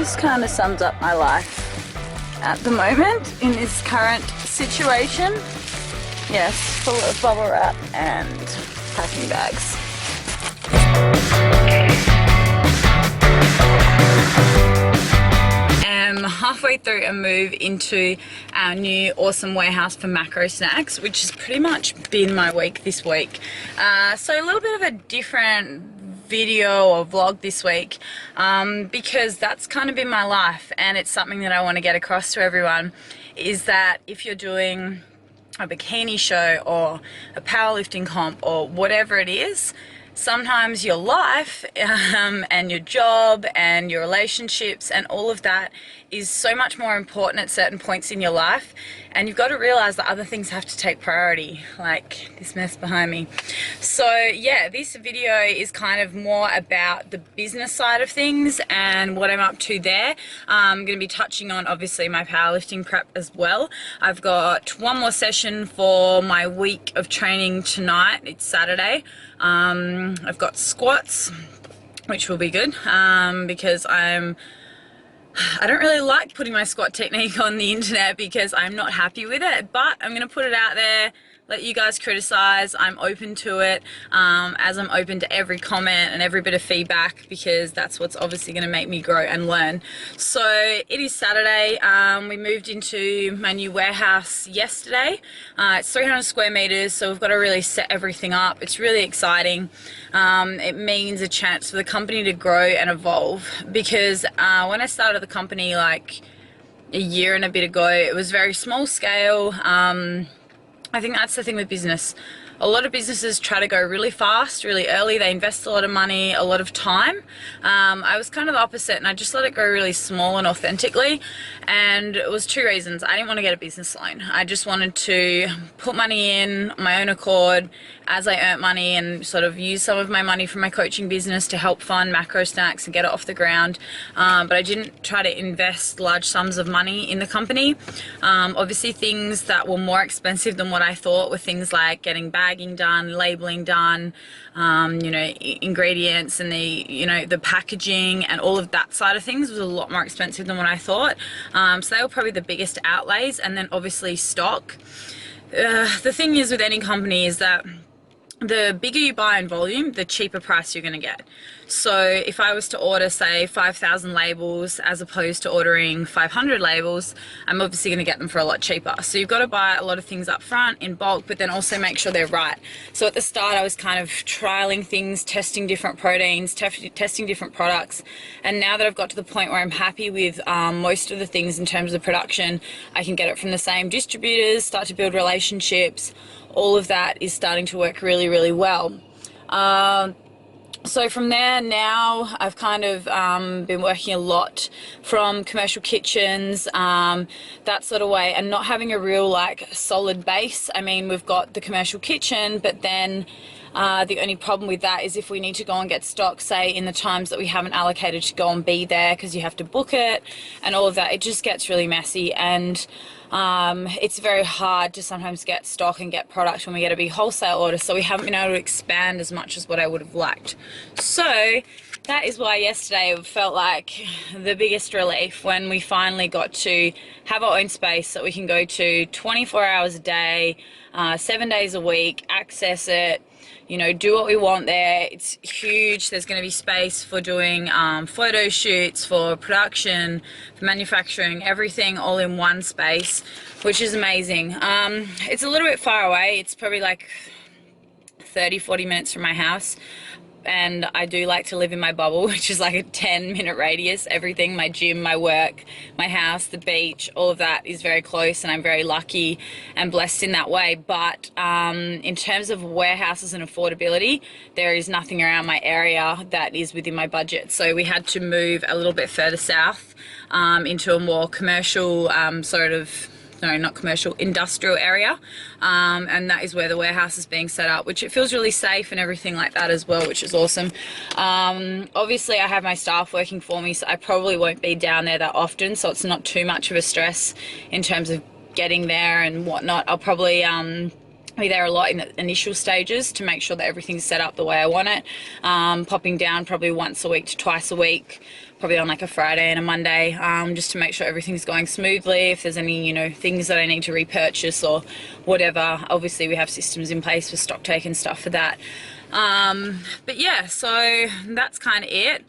this kind of sums up my life at the moment in this current situation. Yes, full of bubble wrap and packing bags. I'm halfway through a move into our new awesome warehouse for macro snacks, which has pretty much been my week this week. So a little bit of a different video or vlog this week because that's kind of been my life, and it's something that I want to get across to everyone, is that if you're doing a bikini show or a powerlifting comp or whatever it is, sometimes your life and your job and your relationships and all of that is so much more important at certain points in your life, and you've got to realize that other things have to take priority, like this mess behind me. So yeah, this video is kind of more about the business side of things and what I'm up to there. I'm going to be touching on obviously my powerlifting prep as well. I've got one more session for my week of training tonight. It's Saturday. I've got squats, which will be good because I don't really like putting my squat technique on the internet because I'm not happy with it, but I'm going to put it out there, let you guys criticize. I'm open to it, as I'm open to every comment and every bit of feedback, because that's what's obviously going to make me grow and learn. So it is Saturday. We moved into my new warehouse yesterday. It's 300 square meters, so we've got to really set everything up. It's really exciting. It means a chance for the company to grow and evolve, because when I started the company like a year and a bit ago, it was very small scale. I think that's the thing with business. A lot of businesses try to go really fast, really early. They invest a lot of money, a lot of time. I was kind of the opposite, and I just let it go really small and authentically. And it was two reasons. I didn't want to get a business loan. I just wanted to put money in on my own accord as I earned money, and sort of use some of my money from my coaching business to help fund macro snacks and get it off the ground. But I didn't try to invest large sums of money in the company. Obviously things that were more expensive than what I thought were things like getting bagging done, labeling done, you know, ingredients and the packaging and all of that side of things was a lot more expensive than what I thought. So they were probably the biggest outlays. And then obviously stock. The thing is with any company is that the bigger you buy in volume, the cheaper price you're going to get. So if I was to order, say, 5,000 labels as opposed to ordering 500 labels, I'm obviously going to get them for a lot cheaper. So you've got to buy a lot of things up front in bulk, but then also make sure they're right. So at the start, I was kind of trialing things, testing different proteins, testing different products. And now that I've got to the point where I'm happy with most of the things in terms of production, I can get it from the same distributors, start to build relationships. All of that is starting to work really, really well. So from there now, I've kind of been working a lot from commercial kitchens, that sort of way, and not having a real like solid base. I mean, we've got the commercial kitchen, but then the only problem with that is if we need to go and get stock, say in the times that we haven't allocated to go and be there, because you have to book it and all of that, it just gets really messy. And it's very hard to sometimes get stock and get product when we get a big wholesale order, so we haven't been able to expand as much as what I would have liked. So that is why yesterday it felt like the biggest relief when we finally got to have our own space that we can go to 24 hours a day, 7 days a week, access it, you know, do what we want there. It's huge. There's going to be space for doing photo shoots, for production, for manufacturing, everything all in one space, which is amazing. It's a little bit far away. It's probably like 30-40 minutes from my house. And I do like to live in my bubble, which is like a 10-minute radius. Everything, my gym, my work, my house, the beach, all of that is very close, and I'm very lucky and blessed in that way. But in terms of warehouses and affordability, there is nothing around my area that is within my budget. So we had to move a little bit further south into a more commercial not commercial, industrial area, and that is where the warehouse is being set up, which it feels really safe and everything like that as well, which is awesome. Obviously I have my staff working for me, so I probably won't be down there that often, so it's not too much of a stress in terms of getting there and whatnot. I'll probably be there a lot in the initial stages to make sure that everything's set up the way I want it. Popping down probably once a week to twice a week, probably on like a Friday and a Monday, just to make sure everything's going smoothly. If there's any, you know, things that I need to repurchase or whatever, obviously we have systems in place for stock take and stuff for that. But yeah, so that's kind of it.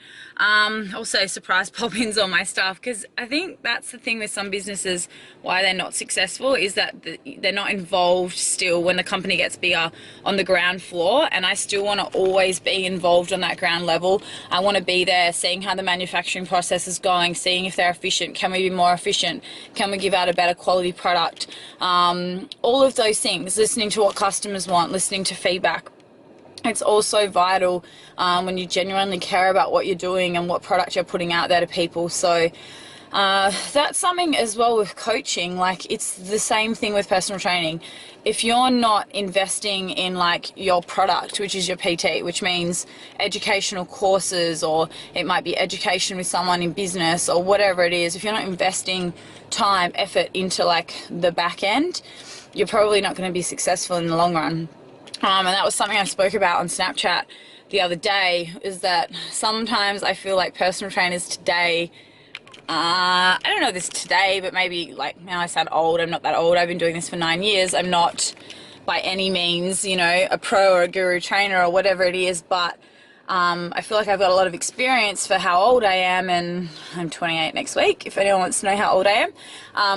Also surprise pop-ins on my stuff, because I think that's the thing with some businesses, why they're not successful, is that they're not involved still when the company gets bigger on the ground floor. And I still want to always be involved on that ground level. I want to be there, seeing how the manufacturing process is going, seeing if they're efficient. Can we be more efficient? Can we give out a better quality product? All of those things, listening to what customers want, listening to feedback. It's also vital when you genuinely care about what you're doing and what product you're putting out there to people. So that's something as well with coaching. Like, it's the same thing with personal training. If you're not investing in like your product, which is your PT, which means educational courses, or it might be education with someone in business or whatever it is, if you're not investing time, effort into like the back end, you're probably not going to be successful in the long run. And that was something I spoke about on Snapchat the other day, is that sometimes I feel like personal trainers today, I don't know this today, but maybe like, now I sound old, I'm not that old, I've been doing this for 9 years, I'm not by any means, you know, a pro or a guru trainer or whatever it is, but I feel like I've got a lot of experience for how old I am, and I'm 28 next week, if anyone wants to know how old I am.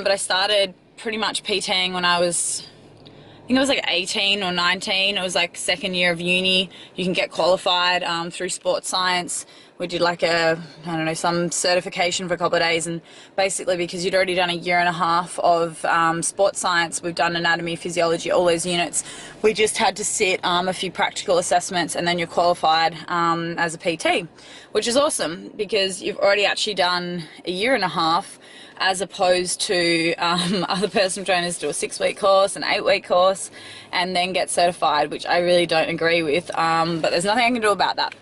But I started pretty much PTing when I was, I think it was like 18 or 19. It was like second year of uni. You can get qualified through sports science. We did like a, I don't know, some certification for a couple of days, and basically because you'd already done a year and a half of sports science, we've done anatomy, physiology, all those units. We just had to sit a few practical assessments, and then you're qualified as a PT, which is awesome because you've already actually done a year and a half, as opposed to other personal trainers do a 6-week course, an 8-week course, and then get certified, which I really don't agree with, but there's nothing I can do about that.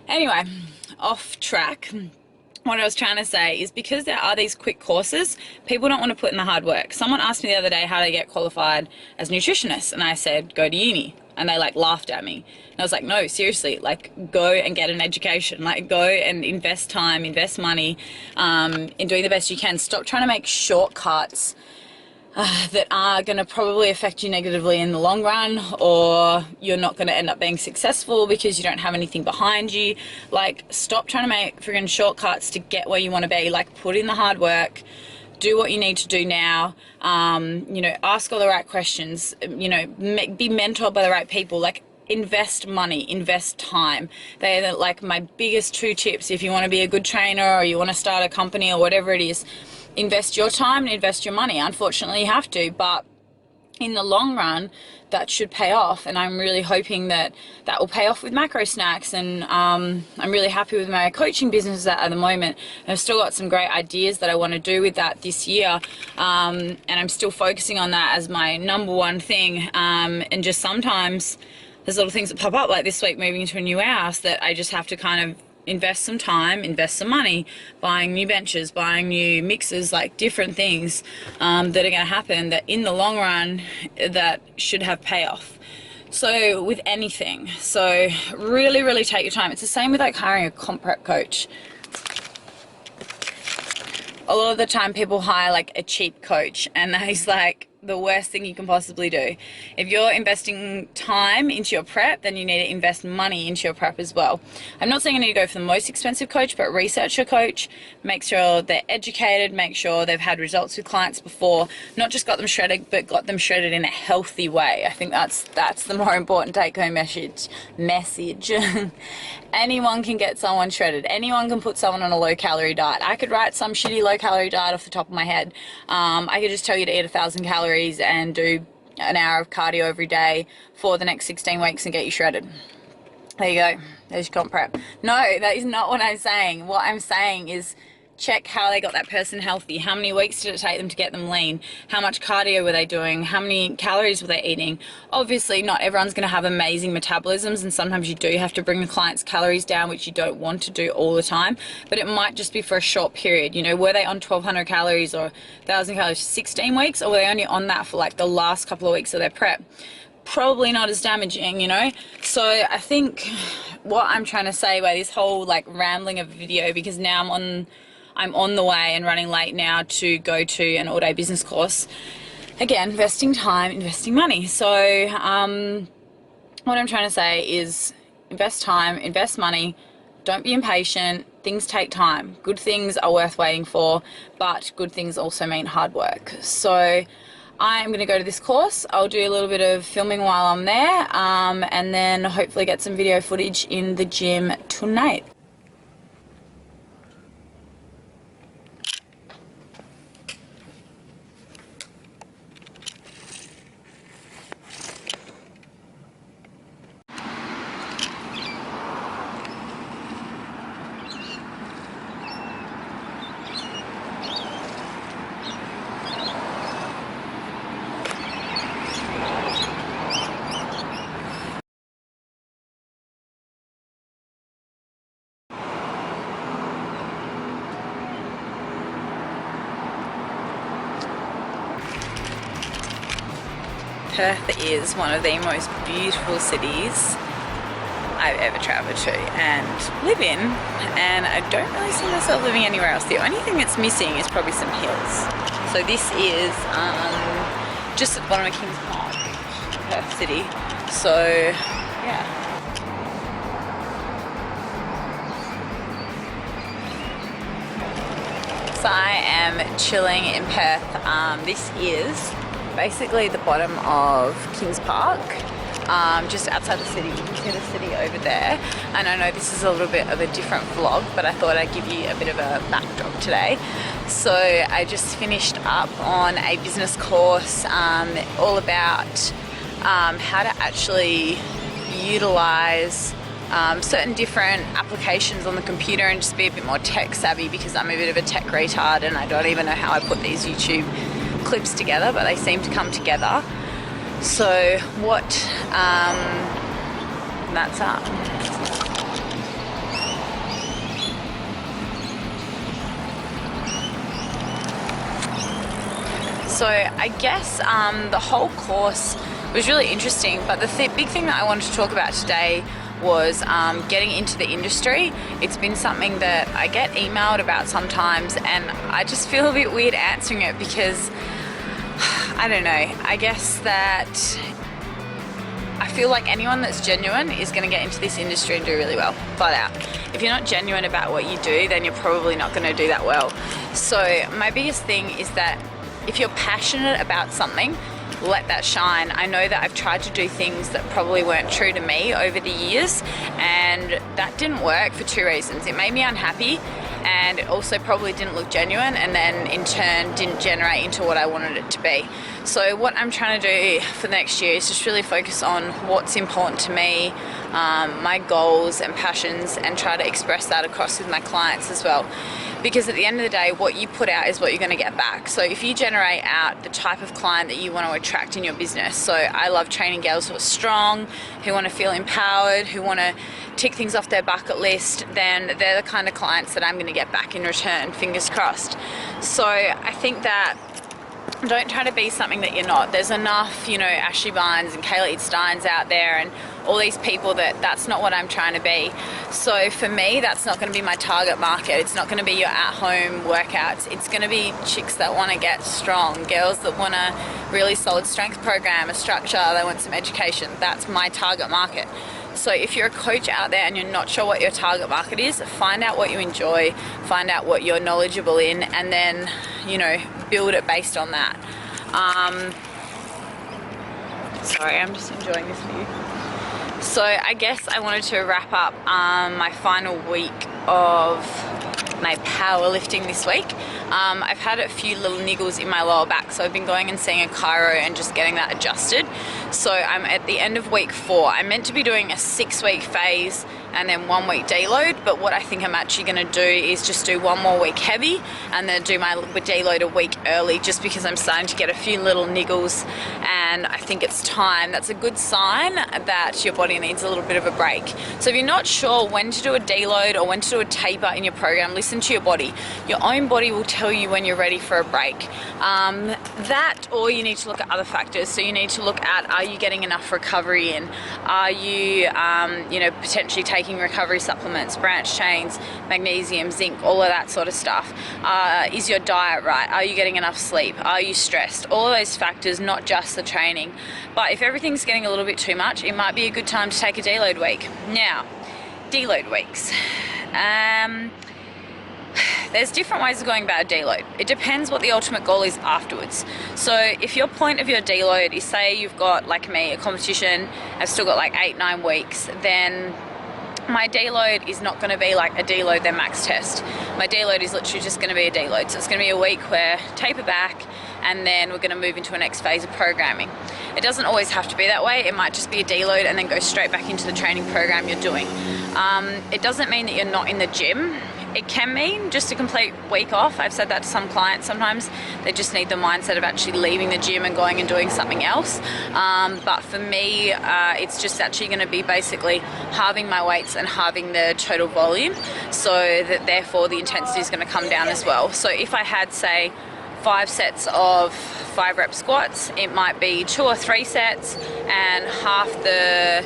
Anyway, off track. What I was trying to say is, because there are these quick courses, people don't want to put in the hard work. Someone asked me the other day how to get qualified as a nutritionist, and I said, go to uni. And they like laughed at me. And I was like, no, seriously, like go and get an education, like go and invest time, invest money in doing the best you can. Stop trying to make shortcuts that are going to probably affect you negatively in the long run, or you're not going to end up being successful because you don't have anything behind you. Like, stop trying to make friggin' shortcuts to get where you want to be. Like, put in the hard work. Do what you need to do now, you know, ask all the right questions, you know, be mentored by the right people, like invest money, invest time. They're like my biggest 2 tips. If you want to be a good trainer, or you want to start a company, or whatever it is, invest your time and invest your money. Unfortunately, you have to, but in the long run, that should pay off, and I'm really hoping that that will pay off with macro snacks. And I'm really happy with my coaching business at the moment, and I've still got some great ideas that I want to do with that this year, and I'm still focusing on that as my #1 thing. And just sometimes there's little things that pop up, like this week moving into a new house, that I just have to kind of invest some time, invest some money, buying new benches, buying new mixers, like different things that are going to happen that in the long run that should have payoff. So with anything, so really take your time. It's the same with like hiring a comp prep coach. A lot of the time people hire like a cheap coach, and that is like the worst thing you can possibly do. If you're investing time into your prep, then you need to invest money into your prep as well. I'm not saying you need to go for the most expensive coach, but research your coach, make sure they're educated, make sure they've had results with clients before, not just got them shredded, but got them shredded in a healthy way. I think that's the more important take-home message. Anyone can get someone shredded. Anyone can put someone on a low-calorie diet. I could write some shitty low-calorie diet off the top of my head. I could just tell you to eat 1,000 calories and do an hour of cardio every day for the next 16 weeks and get you shredded. There you go. There's your comp prep. No, that is not what I'm saying. What I'm saying is check how they got that person healthy. How many weeks did it take them to get them lean? How much cardio were they doing? How many calories were they eating? Obviously, not everyone's going to have amazing metabolisms, and sometimes you do have to bring the client's calories down, which you don't want to do all the time, but it might just be for a short period. You know, were they on 1,200 calories or 1,000 calories for 16 weeks, or were they only on that for like the last couple of weeks of their prep? probably not as damaging, you know? So I think what I'm trying to say by this whole like rambling of a video, because now I'm on the way and running late now to go to an all-day business course. Again, investing time, investing money. So what I'm trying to say is invest time, invest money, don't be impatient. Things take time. Good things are worth waiting for, but good things also mean hard work. So I'm going to go to this course. I'll do a little bit of filming while I'm there, and then hopefully get some video footage in the gym tonight. Perth is one of the most beautiful cities I've ever travelled to and live in, and I don't really see myself living anywhere else. The only thing that's missing is probably some hills. So this is just at the bottom of Kings Park, Perth City. So yeah. So I am chilling in Perth. This is basically the bottom of Kings Park, just outside the city. You can see the city over there, and I know this is a little bit of a different vlog, but I thought I'd give you a bit of a backdrop today. So I just finished up on a business course all about how to actually utilize certain different applications on the computer and just be a bit more tech savvy, because I'm a bit of a tech retard and I don't even know how I put these YouTube clips together, but they seem to come together. So what that's up. So I guess the whole course was really interesting, but the big thing that I wanted to talk about today was getting into the industry. It's been something that I get emailed about sometimes, and I just feel a bit weird answering it because I don't know, I guess that I feel like anyone that's genuine is going to get into this industry and do really well, flat out. If you're not genuine about what you do, then you're probably not going to do that well. So my biggest thing is that if you're passionate about something, let that shine. I know that I've tried to do things that probably weren't true to me over the years, and that didn't work for two reasons. It made me unhappy, and it also probably didn't look genuine, and then in turn didn't generate into what I wanted it to be. So what I'm trying to do for the next year is just really focus on what's important to me, my goals and passions, and try to express that across with my clients as well. Because at the end of the day, what you put out is what you're going to get back. So if you generate out the type of client that you want to attract in your business, so I love training girls who are strong, who want to feel empowered, who want to tick things off their bucket list, then they're the kind of clients that I'm going to get back in return, fingers crossed. So I think that don't try to be something that you're not. There's enough, you know, Ashley Barnes and Kayla Steins out there and all these people that's not what I'm trying to be. So for me, that's not going to be my target market. It's not going to be your at-home workouts. It's going to be chicks that want to get strong, girls that want a really solid strength program, a structure, they want some education. That's my target market. So if you're a coach out there and you're not sure what your target market is, find out what you enjoy, find out what you're knowledgeable in, and then, you know, build it based on that. Sorry, I'm just enjoying this view. So I guess I wanted to wrap up my final week of my powerlifting this week. I've had a few little niggles in my lower back, so I've been going and seeing a chiro and just getting that adjusted. So I'm at the end of week 4. I'm meant to be doing a 6-week phase and then 1 week deload, but what I think I'm actually going to do is just do 1 more week heavy and then do my deload a week early, just because I'm starting to get a few little niggles and I think it's time. That's a good sign that your body needs a little bit of a break. So if you're not sure when to do a deload or when to do a taper in your program, listen listen to your body. Your own body will tell you when you're ready for a break. That, or you need to look at other factors. So you need to look at, are you getting enough recovery in? Are you, you know, potentially taking recovery supplements, branch chains, magnesium, zinc, all of that sort of stuff? Is your diet right? Are you getting enough sleep? Are you stressed? All of those factors, not just the training. But if everything's getting a little bit too much, it might be a good time to take a deload week. Now, deload weeks. There's different ways of going about a deload. It depends what the ultimate goal is afterwards. So if your point of your deload is, say you've got, like me, a competition, I've still got like 8-9 weeks, then my deload is not going to be like a deload then max test. My deload is literally just going to be a deload. So it's going to be a week where taper back, and then we're going to move into a next phase of programming. It doesn't always have to be that way. It might just be a deload and then go straight back into the training program you're doing. It doesn't mean that you're not in the gym. It can mean just a complete week off. I've said that to some clients sometimes. They just need the mindset of actually leaving the gym and going and doing something else. But for me, it's just actually going to be basically halving my weights and halving the total volume, so that therefore the intensity is going to come down as well. So if I had, say, 5 sets of 5 rep squats, it might be 2 or 3 sets and half the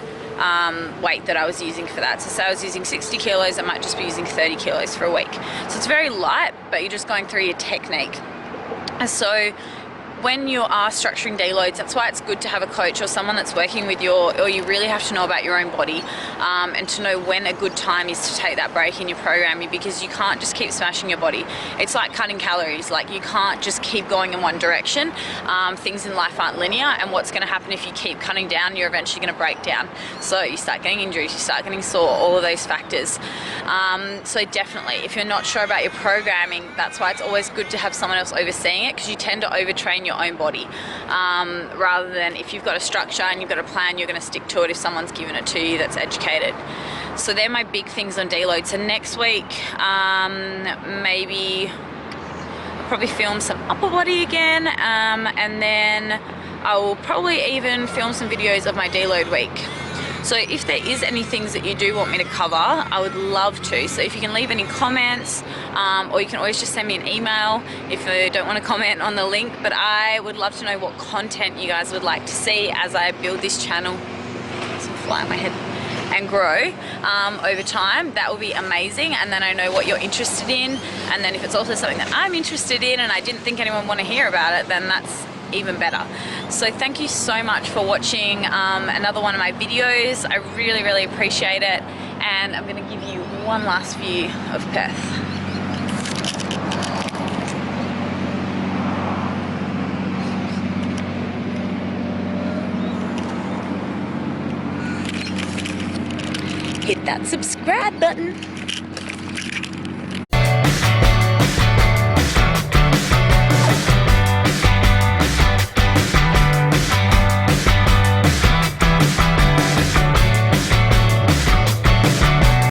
weight that I was using for that. So say I was using 60 kilos, I might just be using 30 kilos for a week. So it's very light, but you're just going through your technique. So when you are structuring deloads, that's why it's good to have a coach or someone that's working with or you really have to know about your own body, and to know when a good time is to take that break in your programming, because you can't just keep smashing your body. It's like cutting calories. Like, you can't just keep going in one direction. Things in life aren't linear, and what's going to happen if you keep cutting down, you're eventually going to break down. So you start getting injuries, you start getting sore, all of those factors. So definitely, if you're not sure about your programming, that's why it's always good to have someone else overseeing it, because you tend to overtrain your own body, rather than if you've got a structure and you've got a plan, you're going to stick to it if someone's given it to you that's educated. So they're my big things on deload. So next week, maybe I'll probably film some upper body again, and then I will probably even film some videos of my deload week. So if there is any things that you do want me to cover, I would love to. So if you can leave any comments, or you can always just send me an email if you don't want to comment on the link. But I would love to know what content you guys would like to see as I build this channel. Some fly on my head. And grow over time. That will be amazing, and then I know what you're interested in, and then if it's also something that I'm interested in and I didn't think anyone want to hear about it, then that's even better. So thank you so much for watching another one of my videos. I really appreciate it, and I'm going to give you one last view of Perth. Hit that subscribe button.